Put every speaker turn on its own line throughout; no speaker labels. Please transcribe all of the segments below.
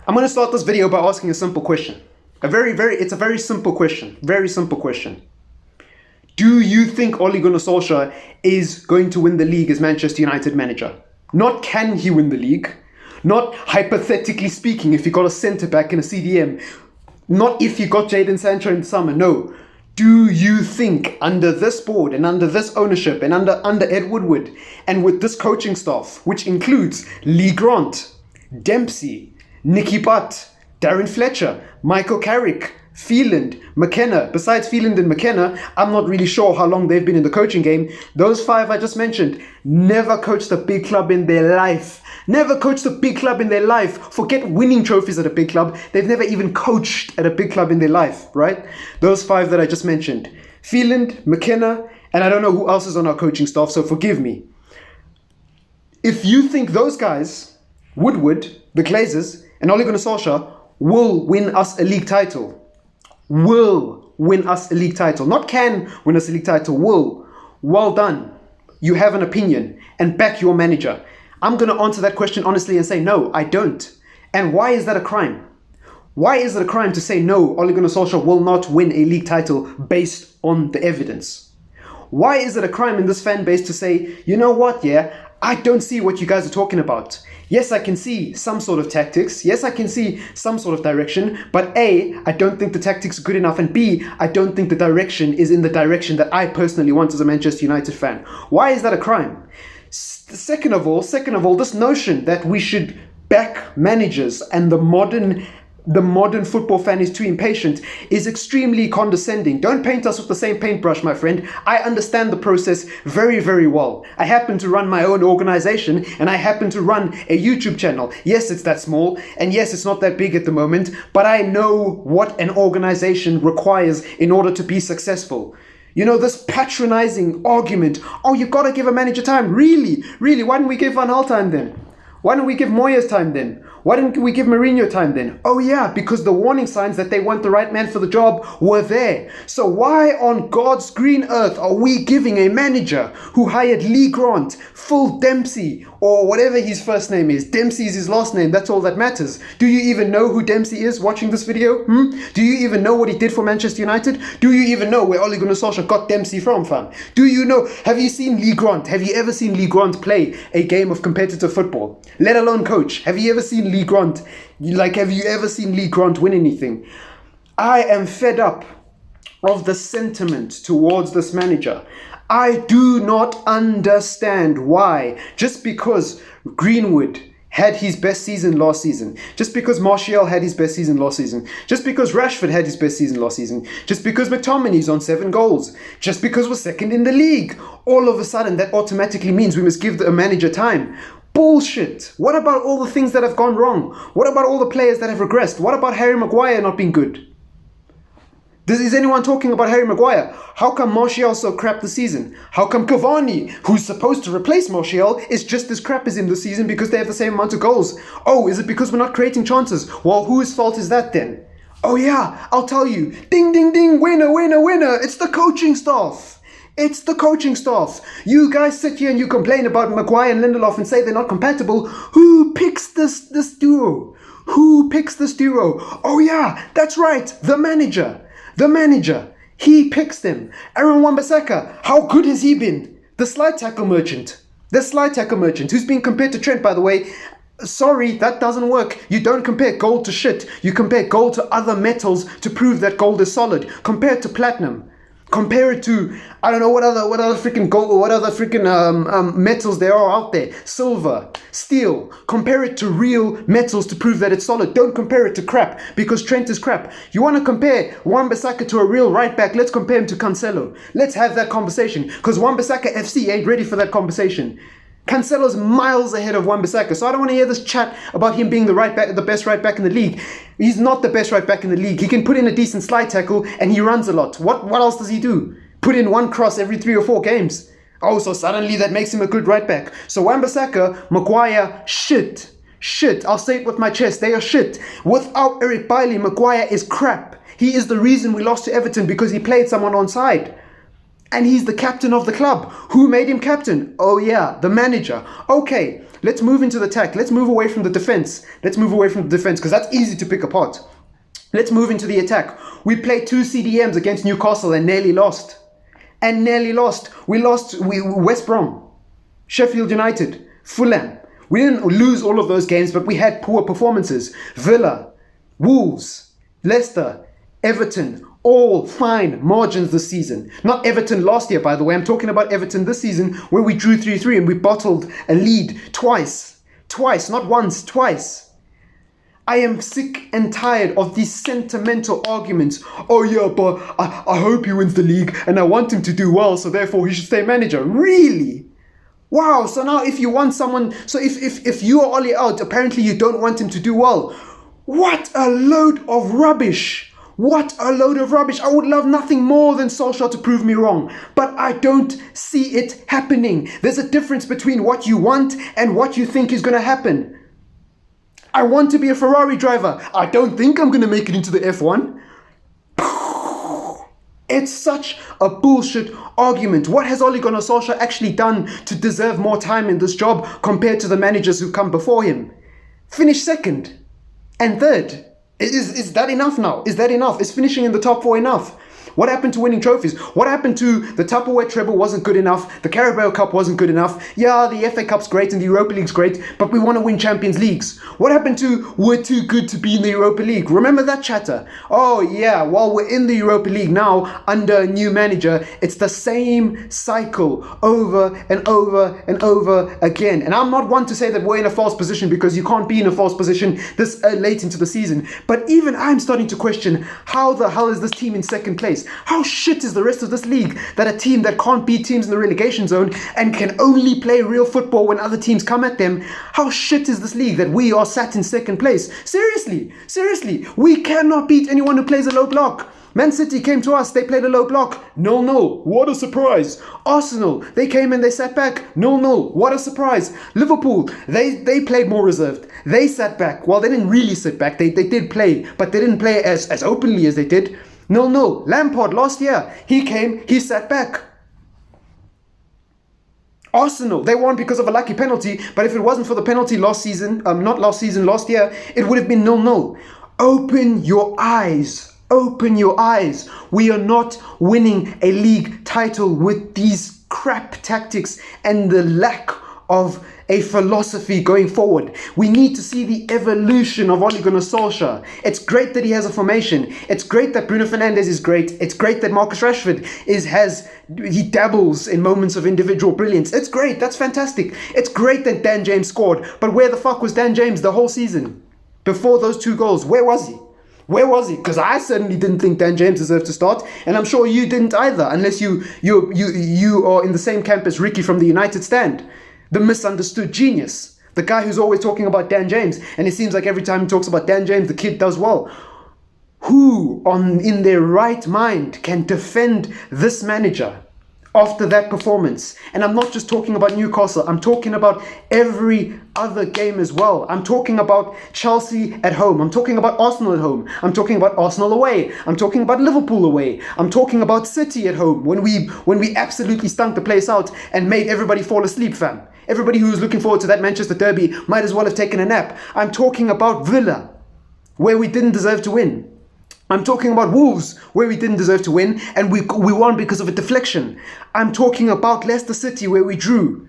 I'm going to start this video by asking a simple question. It's a very simple question. Very simple question. Do you think Ole Gunnar Solskjaer is going to win the league as Manchester United manager? Not can he win the league, not hypothetically speaking if he got a centre-back and a CDM, not if he got Jadon Sancho in the summer, no. Do you think under this board and under this ownership and under Ed Woodward and with this coaching staff, which includes Lee Grant, Dempsey, Nicky Butt, Darren Fletcher, Michael Carrick, Phelan, McKenna. Besides Phelan and McKenna, I'm not really sure how long they've been in the coaching game. Those five I just mentioned never coached a big club in their life. Never coached a big club in their life. Forget winning trophies at a big club. They've never even coached at a big club in their life, right? Those five that I just mentioned. Phelan, McKenna, and I don't know who else is on our coaching staff, so forgive me. If you think those guys, Woodward, the Glazers, and Ole Gunnar Solskjaer will win us a league title, not can win us a league title, will. Well done. You have an opinion and back your manager. I'm going to answer that question honestly and say, no, I don't. And why is that a crime? Why is it a crime to say, no, Ole Gunnar Solskjaer will not win a league title based on the evidence? Why is it a crime in this fan base to say, you know what, I don't see what you guys are talking about. Yes, I can see some sort of tactics. Yes, I can see some sort of direction. But A, I don't think the tactics are good enough. And B, I don't think the direction is in the direction that I personally want as a Manchester United fan. Why is that a crime? Second of all, this notion that we should back managers and the modern football fan is too impatient is extremely condescending. Don't paint us with the same paintbrush, my friend. I understand the process very, very well. I happen to run my own organization and I happen to run a YouTube channel. Yes, it's that small and yes, it's not that big at the moment, but I know what an organization requires in order to be successful. You know, this patronizing argument, oh, you got to give a manager time. Really? Why didn't we give Van Gaal time then? Why don't we give Moyes time then? Why didn't we give Mourinho time then? Oh yeah, because the warning signs that they weren't the right man for the job were there. So why on God's green earth are we giving a manager who hired Lee Grant, Phil Dempsey, or whatever his first name is? Dempsey is his last name, that's all that matters. Do you even know who Dempsey is watching this video? Do you even know what he did for Manchester United? Do you even know where Ole Gunnar Solskjaer got Dempsey from, fam? Do you know? Have you seen Lee Grant? Have you ever seen Lee Grant play a game of competitive football? Let alone coach. Have you ever seen Lee Grant? Have you ever seen Lee Grant win anything? I am fed up of the sentiment towards this manager. I do not understand why. Just because Greenwood had his best season last season, just because Martial had his best season last season, just because Rashford had his best season last season, just because McTominay's on 7 goals, just because we're second in the league, all of a sudden that automatically means we must give a manager time. Bullshit. What about all the things that have gone wrong? What about all the players that have regressed? What about Harry Maguire not being good? Is anyone talking about Harry Maguire? How come Martial so crap this season? How come Cavani, who's supposed to replace Martial, is just as crap as him this season because they have the same amount of goals? Oh, is it because we're not creating chances? Well, whose fault is that then? Oh yeah, I'll tell you. Ding, ding, ding, winner, winner, winner. It's the coaching staff. It's the coaching staff. You guys sit here and you complain about Maguire and Lindelof and say they're not compatible. Who picks this duo? Who picks this duo? Oh yeah, that's right. The manager. He picks them. Aaron Wan-Bissaka. How good has he been? The slide tackle merchant. Who's being compared to Trent, by the way. Sorry, that doesn't work. You don't compare gold to shit. You compare gold to other metals to prove that gold is solid. Compare it to platinum. Compare it to, I don't know what other freaking gold, what other freaking metals there are out there. Silver, steel. Compare it to real metals to prove that it's solid. Don't compare it to crap, because Trent is crap. You want to compare Wan-Bissaka to a real right back? Let's compare him to Cancelo. Let's have that conversation, because Wan-Bissaka FC ain't ready for that conversation. Cancelo's miles ahead of Wan-Bissaka, so I don't want to hear this chat about him being the right back, the best right back in the league. He's not the best right back in the league. He can put in a decent slide tackle and he runs a lot. What else does he do? Put in one cross every 3 or 4 games. Oh, so suddenly that makes him a good right back. So Wan-Bissaka, Maguire, shit. I'll say it with my chest. They are shit. Without Eric Bailly, Maguire is crap. He is the reason we lost to Everton because he played someone onside. And he's the captain of the club. Who made him captain? Oh yeah, the manager. Okay, let's move into the attack. Let's move away from the defense. Because that's easy to pick apart. Let's move into the attack. We played 2 CDMs against Newcastle and nearly lost. We lost West Brom, Sheffield United, Fulham. We didn't lose all of those games, but we had poor performances. Villa, Wolves, Leicester, Everton, all fine margins this season. Not Everton last year, by the way. I'm talking about Everton this season, where we drew 3-3 and we bottled a lead twice. Twice, not once, twice. I am sick and tired of these sentimental arguments. Oh yeah, but I hope he wins the league and I want him to do well, so therefore he should stay manager. Really? Wow, so now if you want someone, so if you are Ole out, apparently you don't want him to do well. What a load of rubbish. What a load of rubbish. I would love nothing more than Solskjaer to prove me wrong, but I don't see it happening. There's a difference between what you want and what you think is going to happen. I want to be a Ferrari driver. I don't think I'm going to make it into the F1. It's such a bullshit argument. What has Ole Gunnar Solskjaer actually done to deserve more time in this job compared to the managers who've come before him? Finish second and third. Is that enough now? Is that enough? Is finishing in the top 4 enough? What happened to winning trophies? What happened to the Tupperware treble wasn't good enough? The Carabao Cup wasn't good enough? Yeah, the FA Cup's great and the Europa League's great, but we want to win Champions Leagues. What happened to we're too good to be in the Europa League? Remember that chatter? Oh yeah, well we're in the Europa League now under a new manager. It's the same cycle over and over and over again. And I'm not one to say that we're in a false position, because you can't be in a false position this late into the season. But even I'm starting to question, how the hell is this team in second place? How shit is the rest of this league that a team that can't beat teams in the relegation zone and can only play real football when other teams come at them? How shit is this league that we are sat in second place? Seriously, we cannot beat anyone who plays a low block. Man City came to us, they played a low block. 0-0, what a surprise. Arsenal, they came and they sat back. 0-0, what a surprise. Liverpool, they played more reserved. They sat back. Well, they didn't really sit back. They did play, but they didn't play as openly as they did. 0-0. Lampard last year, he came, he sat back. Arsenal, they won because of a lucky penalty, but if it wasn't for the penalty last year, it would have been 0-0. Open your eyes. Open your eyes. We are not winning a league title with these crap tactics and the lack of a philosophy going forward. We need to see the evolution of Ole Gunnar Solskjaer. It's great that he has a formation. It's great that Bruno Fernandes is great. It's great that Marcus Rashford he dabbles in moments of individual brilliance. It's great. That's fantastic. It's great that Dan James scored. But where the fuck was Dan James the whole season? Before those 2 goals, where was he? Where was he? Because I certainly didn't think Dan James deserved to start, and I'm sure you didn't either, unless you are in the same camp as Ricky from the United Stand. The misunderstood genius. The guy who's always talking about Dan James. And it seems like every time he talks about Dan James, the kid does well. Who in their right mind can defend this manager after that performance? And I'm not just talking about Newcastle. I'm talking about every other game as well. I'm talking about Chelsea at home. I'm talking about Arsenal at home. I'm talking about Arsenal away. I'm talking about Liverpool away. I'm talking about City at home when we absolutely stunk the place out and made everybody fall asleep, fam. Everybody who was looking forward to that Manchester derby might as well have taken a nap. I'm talking about Villa, where we didn't deserve to win. I'm talking about Wolves, where we didn't deserve to win, and we won because of a deflection. I'm talking about Leicester City, where we drew.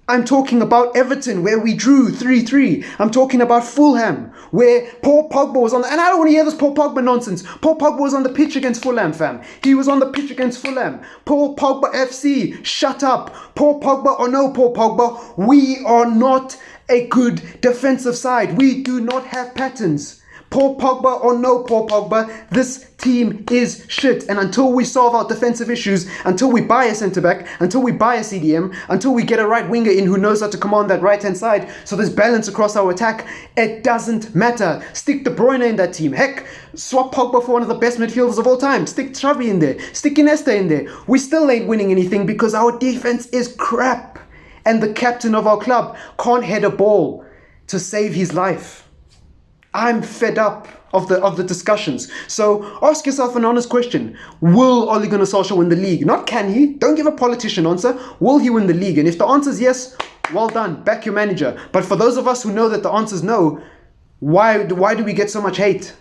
I'm talking about Everton, where we drew 3-3. I'm talking about Fulham, where Paul Pogba was on the... And I don't want to hear this Paul Pogba nonsense. Paul Pogba was on the pitch against Fulham, fam. He was on the pitch against Fulham. Paul Pogba FC, shut up. Paul Pogba or no Paul Pogba, we are not a good defensive side. We do not have patterns. Paul Pogba or no Paul Pogba, this team is shit. And until we solve our defensive issues, until we buy a centre-back, until we buy a CDM, until we get a right winger in who knows how to command that right-hand side, so there's balance across our attack, it doesn't matter. Stick De Bruyne in that team. Heck, swap Pogba for one of the best midfielders of all time. Stick Xavi in there. Stick Iniesta in there. We still ain't winning anything because our defense is crap. And the captain of our club can't head a ball to save his life. I'm fed up of the discussions. So ask yourself an honest question. Will Ole Gunnar Solskjaer win the league? Not can he. Don't give a politician answer. Will he win the league? And if the answer is yes, well done. Back your manager. But for those of us who know that the answer is no, why do we get so much hate?